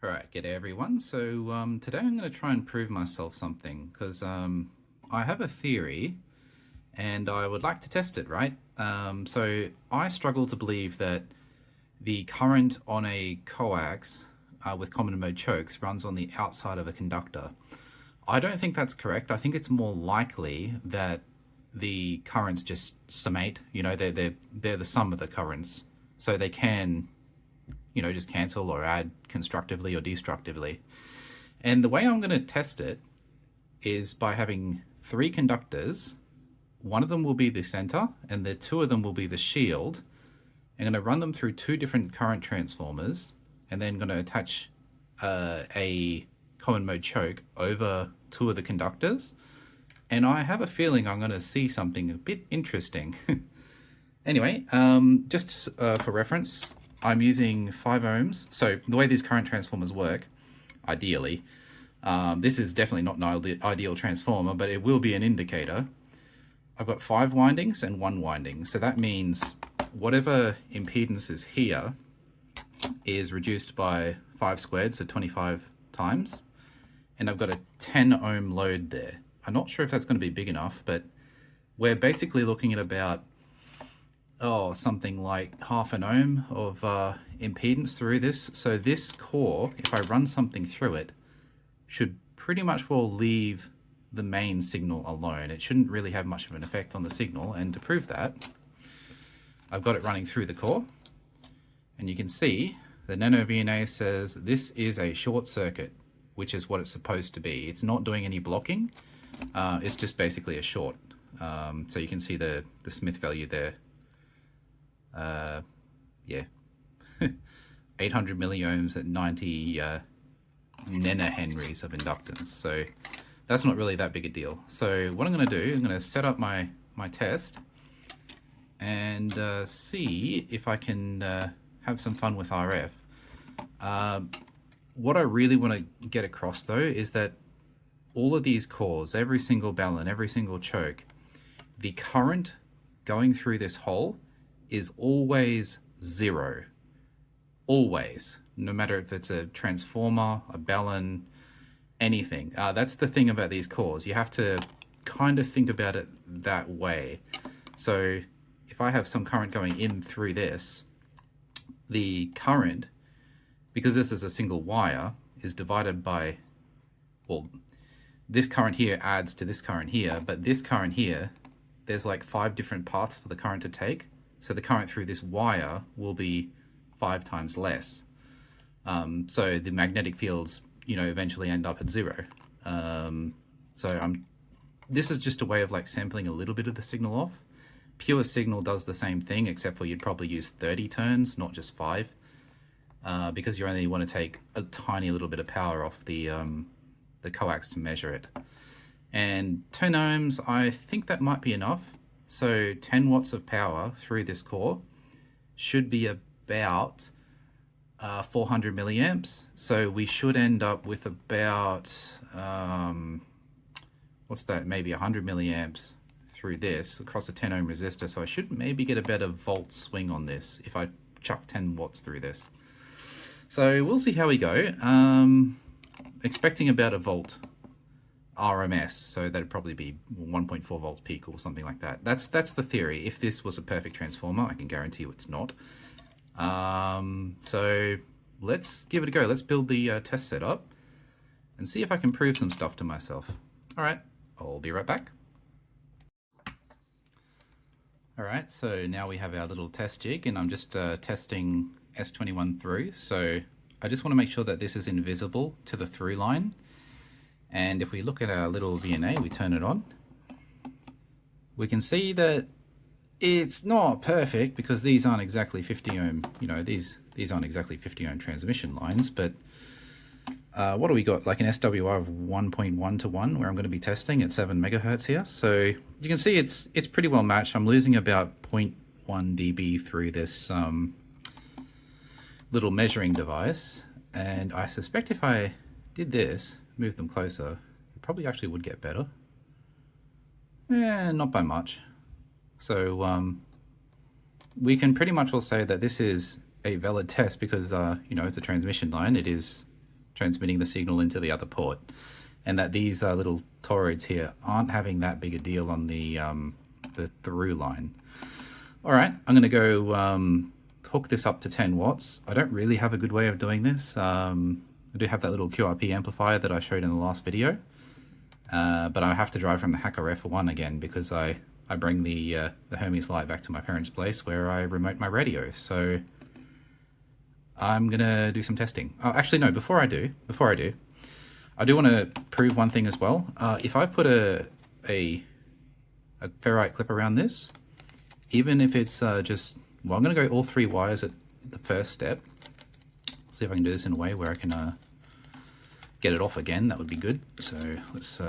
Alright, g'day everyone. So today I'm going to try and prove myself something because I have a theory and I would like to test it, right? So I struggle to believe that the current on a coax with common mode chokes runs on the outside of a conductor. I don't think that's correct. I think it's more likely that the currents just summate. They're the sum of the currents, so they can just cancel or add constructively or destructively. And the way I'm going to test it is by having three conductors. One of them will be the center, and the two of them will be the shield. I'm going to run them through two different current transformers, and then going to attach a common mode choke over two of the conductors. And I have a feeling I'm going to see something a bit interesting. Anyway, just for reference, I'm using 5 ohms. So the way these current transformers work, ideally, this is definitely not an ideal transformer, but it will be an indicator. I've got 5 windings and 1 winding. So that means whatever impedance is here is reduced by 5 squared, so 25 times. And I've got a 10 ohm load there. I'm not sure if that's going to be big enough, but we're basically looking at about something like half an ohm of impedance through this. So this core, if I run something through it, should pretty much well leave the main signal alone. It shouldn't really have much of an effect on the signal. And to prove that, I've got it running through the core. And you can see the NanoVNA says this is a short circuit, which is what it's supposed to be. It's not doing any blocking. It's just basically a short. So you can see the Smith value there. Yeah, 800 milliohms at 90 nanohenries of inductance. So that's not really that big a deal. So what I'm going to do, I'm going to set up my test and see if I can have some fun with RF. What I really want to get across though is that all of these cores, every single balun, every single choke, the current going through this hole is always 0. Always. No matter if it's a transformer, a balun, anything. That's the thing about these cores. You have to kind of think about it that way. So if I have some current going in through this, the current, because this is a single wire, is divided by, well, this current here adds to this current here, but this current here, there's like 5 different paths for the current to take. So the current through this wire will be 5 times less. So the magnetic fields, eventually end up at 0. This is just a way of like sampling a little bit of the signal off. Pure signal does the same thing, except for you'd probably use 30 turns, not just 5, because you only want to take a tiny little bit of power off the coax to measure it. And 10 ohms, I think that might be enough. So 10 watts of power through this core should be about 400 milliamps. So we should end up with about, what's that, maybe 100 milliamps through this across a 10 ohm resistor. So I should maybe get a better volt swing on this if I chuck 10 watts through this. So we'll see how we go. Expecting about a volt RMS, so that'd probably be 1.4 volts peak or something like that. That's the theory. If this was a perfect transformer, I can guarantee you it's not. So let's give it a go. Let's build the test setup and see if I can prove some stuff to myself. All right, I'll be right back. All right, so now we have our little test jig, and I'm just testing S21 through. So I just want to make sure that this is invisible to the through line. And if we look at our little VNA, we turn it on, we can see that it's not perfect because these aren't exactly 50 ohm, these aren't exactly 50 ohm transmission lines, but what do we got? Like an SWR of 1.1 to 1 where I'm going to be testing at 7 megahertz here. So you can see it's pretty well matched. I'm losing about 0.1 dB through this little measuring device. And I suspect if I did this, move them closer, it probably actually would get better. Not by much. So we can pretty much all say that this is a valid test because it's a transmission line. It is transmitting the signal into the other port, and that these little toroids here aren't having that big a deal on the through line. All right, I'm going to go hook this up to 10 watts. I don't really have a good way of doing this. I do have that little QRP amplifier that I showed in the last video, but I have to drive from the Hacker F1 again because I bring the Hermes light back to my parents' place where I remote my radio. So I'm gonna do some testing. Oh, actually no, before I do, I do want to prove one thing as well. If I put a ferrite clip around this, even if it's just, well, I'm gonna go all 3 wires at the first step. See if I can do this in a way where I can get it off again. That would be good. So let's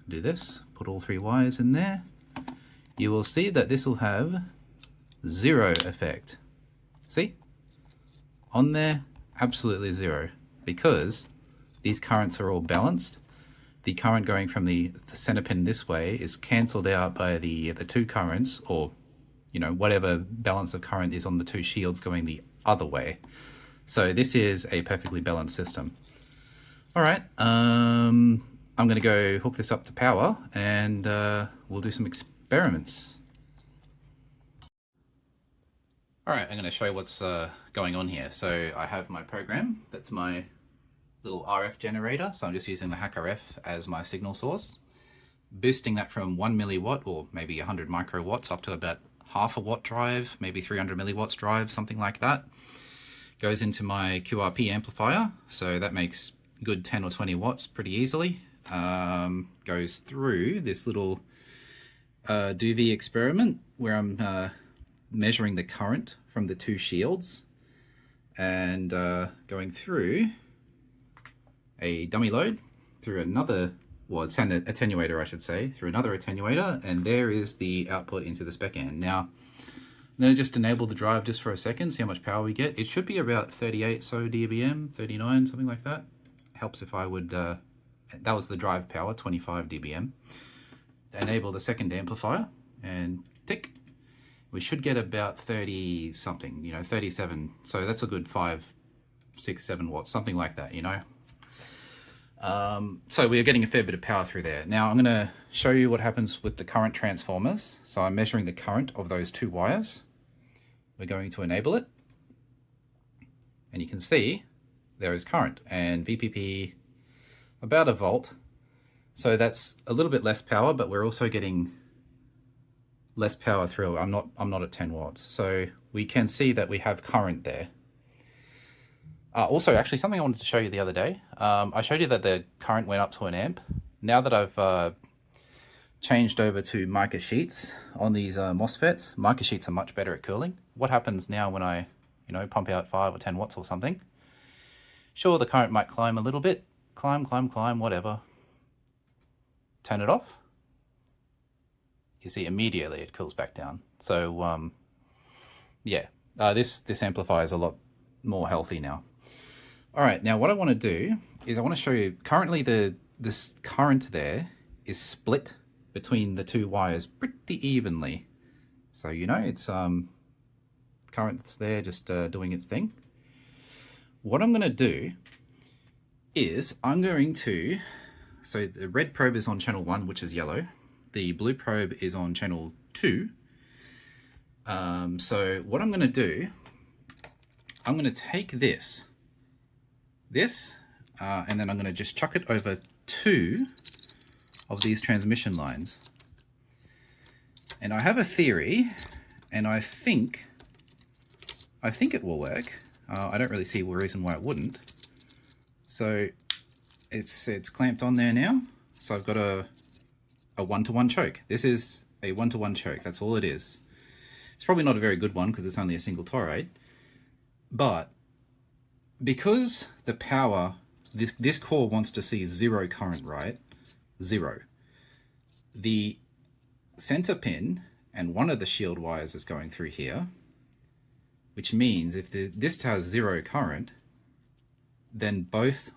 do this. Put all 3 wires in there. You will see that this will have 0 effect. See? On there, absolutely 0, because these currents are all balanced. The current going from the center pin this way is cancelled out by the 2 currents, or you know, whatever balance of current is on the 2 shields going the other way. So this is a perfectly balanced system. All right, I'm going to go hook this up to power, and we'll do some experiments. All right, I'm going to show you what's going on here. So I have my program. That's my little RF generator. So I'm just using the Hacker F as my signal source, boosting that from 1 milliwatt or maybe 100 microwatts up to about half a watt drive, maybe 300 milliwatts drive, something like that. Goes into my QRP amplifier. So that makes good 10 or 20 watts pretty easily. Goes through this little Duvie experiment where I'm measuring the current from the 2 shields and going through a dummy load through another, well, it's an attenuator I should say, through another attenuator, and there is the output into the spec end. Now I'm going to just enable the drive just for a second, see how much power we get. It should be about 38 so dBm, 39, something like that. Helps if I would, that was the drive power, 25 dBm. Enable the second amplifier and tick. We should get about 30 something, you know, 37. So that's a good 5, 6, 7 watts, something like that, you know. So we are getting a fair bit of power through there. Now I'm going to show you what happens with the current transformers. So I'm measuring the current of those 2 wires. We're going to enable it. And you can see there is current and VPP about 1 volt. So that's a little bit less power, but we're also getting less power through. I'm not at 10 watts. So we can see that we have current there. Also, actually, something I wanted to show you the other day. I showed you that the current went up to 1 amp. Now that I've changed over to mica sheets on these MOSFETs, mica sheets are much better at cooling. What happens now when I, you know, pump out 5 or 10 watts or something? Sure, the current might climb a little bit. Climb, whatever. Turn it off. You see immediately it cools back down. So yeah, this amplifier is a lot more healthy now. All right, now what I want to do is I want to show you, currently this current there is split between the 2 wires pretty evenly. So, you know, it's current that's there just doing its thing. What I'm going to do is I'm going to, so the red probe is on channel 1, which is yellow. The blue probe is on channel 2. So what I'm going to do, I'm going to take this, and then I'm going to just chuck it over 2 of these transmission lines. And I have a theory, and I think it will work. I don't really see a reason why it wouldn't. So it's clamped on there now. So I've got a 1-to-1 choke. This is a 1-to-1 choke. That's all it is. It's probably not a very good one because it's only a single toroid. But because the power, this core wants to see 0 current, right? 0. The center pin and one of the shield wires is going through here, which means if this has 0 current, then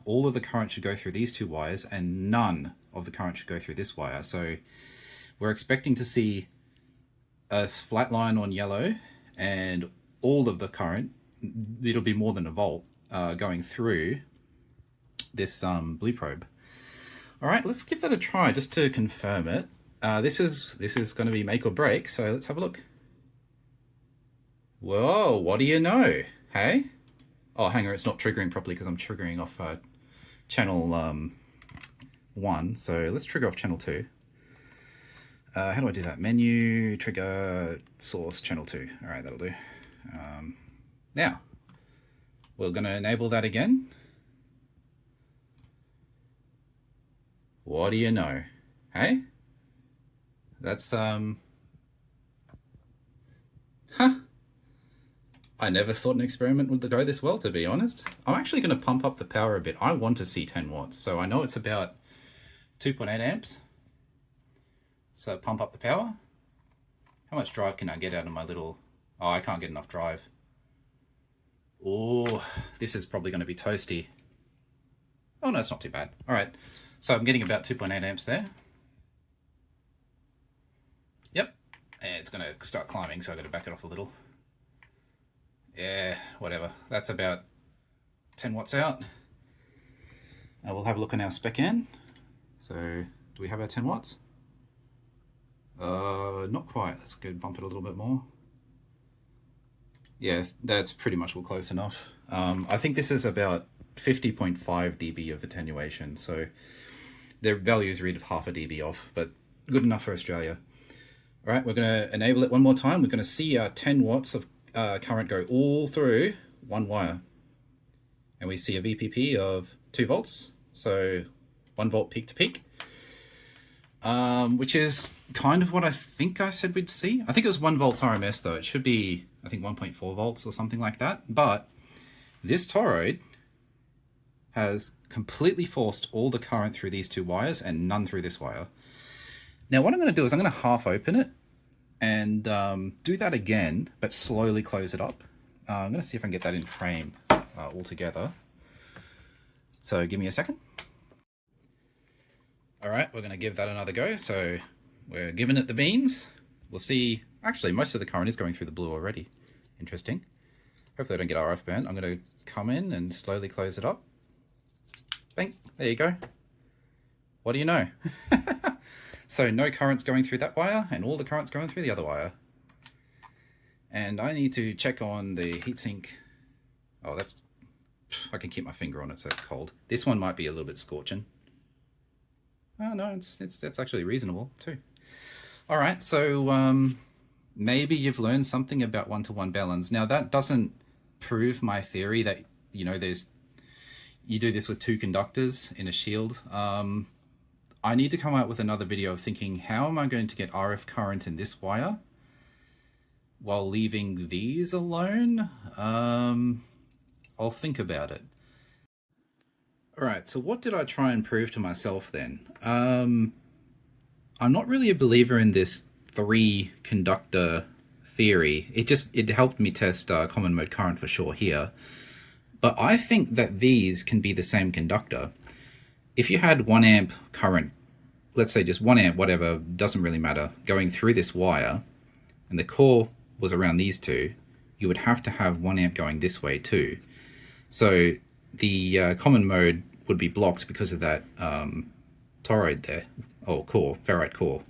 all of the current should go through these 2 wires and none of the current should go through this wire. So we're expecting to see a flat line on yellow and all of the current, it'll be more than 1 volt, going through this blue probe. All right, let's give that a try just to confirm it. This is going to be make or break, so let's have a look. Whoa, what do you know? Hey? Oh, hang on, it's not triggering properly because I'm triggering off channel 1. So let's trigger off channel 2. How do I do that? Menu, trigger, source, channel 2. All right, that'll do. Now, we're going to enable that again. What do you know? Hey? That's, Huh? I never thought an experiment would go this well, to be honest. I'm actually going to pump up the power a bit. I want to see 10 watts, so I know it's about 2.8 amps. So pump up the power. How much drive can I get out of my little... Oh, I can't get enough drive. Oh, this is probably going to be toasty. Oh, no, it's not too bad. All right, so I'm getting about 2.8 amps there. Yep, and it's going to start climbing, so I've got to back it off a little. Yeah, whatever. That's about 10 watts out. We'll have a look on our spec N. So, do we have our 10 watts? Not quite. Let's go bump it a little bit more. Yeah, that's pretty much all close enough. I think this is about 50.5 dB of attenuation, so their values read half a dB off, but good enough for Australia. All right, we're going to enable it one more time. We're going to see our 10 watts of current go all through one wire. And we see a VPP of 2 volts, so 1 volt peak to peak, which is kind of what I think I said we'd see. I think it was 1 volt RMS though. It should be, I think, 1.4 volts or something like that. But this toroid has completely forced all the current through these 2 wires and none through this wire. Now what I'm going to do is I'm going to half open it and do that again, but slowly close it up. I'm going to see if I can get that in frame all together. So give me a second. All right, we're going to give that another go. So we're giving it the beans. We'll see. Actually, most of the current is going through the blue already. Interesting. Hopefully I don't get RF burn. I'm going to come in and slowly close it up. Bang, there you go. What do you know? So no currents going through that wire and all the currents going through the other wire. And I need to check on the heatsink. Oh, that's... I can keep my finger on it so it's cold. This one might be a little bit scorching. Oh no, it's actually reasonable too. All right, so maybe you've learned something about one-to-one balance. Now that doesn't prove my theory that, you know, you do this with 2 conductors in a shield. I need to come out with another video of thinking, how am I going to get RF current in this wire while leaving these alone? I'll think about it. All right, so what did I try and prove to myself then? I'm not really a believer in this 3 conductor theory. It helped me test common mode current for sure here. But I think that these can be the same conductor. If you had 1 amp current, let's say just 1 amp, whatever, doesn't really matter, going through this wire, and the core was around these 2, you would have to have 1 amp going this way too. So the common mode would be blocked because of that toroid there, or core, ferrite core.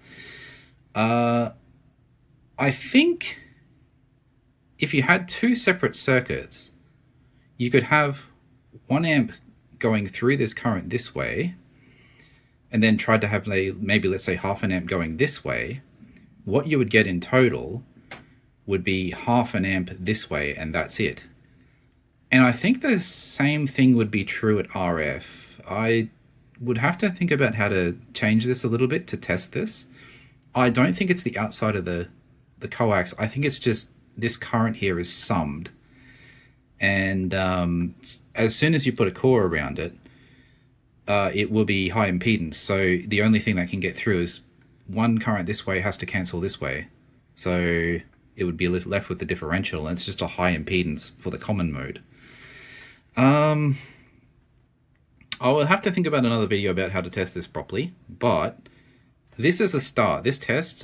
I think if you had 2 separate circuits, you could have 1 amp going through this current this way, and then tried to have maybe, let's say, half an amp going this way. What you would get in total would be half an amp this way, and that's it. And I think the same thing would be true at RF. I would have to think about how to change this a little bit to test this. I don't think it's the outside of the coax. I think it's just this current here is summed. And as soon as you put a core around it, it will be high impedance. So the only thing that can get through is 1 current this way has to cancel this way. So it would be left with the differential, and it's just a high impedance for the common mode. I will have to think about another video about how to test this properly, but this is a start. This test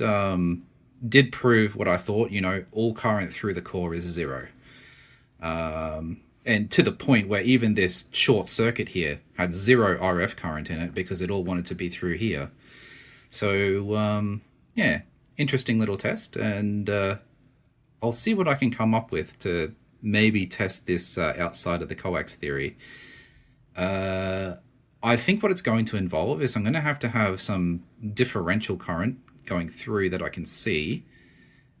did prove what I thought, you know, all current through the core is 0. And to the point where even this short circuit here had zero RF current in it because it all wanted to be through here. So yeah, interesting little test, and I'll see what I can come up with to maybe test this outside of the coax theory. I think what it's going to involve is I'm going to have some differential current going through that I can see,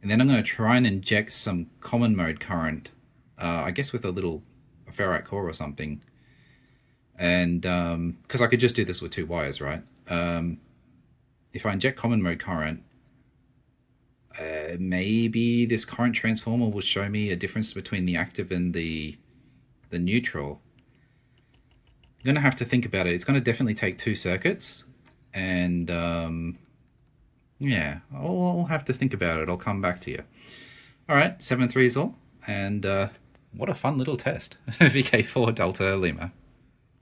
and then I'm going to try and inject some common mode current, I guess with a ferrite core or something. And because I could just do this with 2 wires, right? If I inject common mode current, maybe this current transformer will show me a difference between the active and the neutral. I'm going to have to think about it. It's going to definitely take 2 circuits, and yeah, I'll have to think about it. I'll come back to you. All right, 7 3s all, and what a fun little test. VK4 Delta Lima.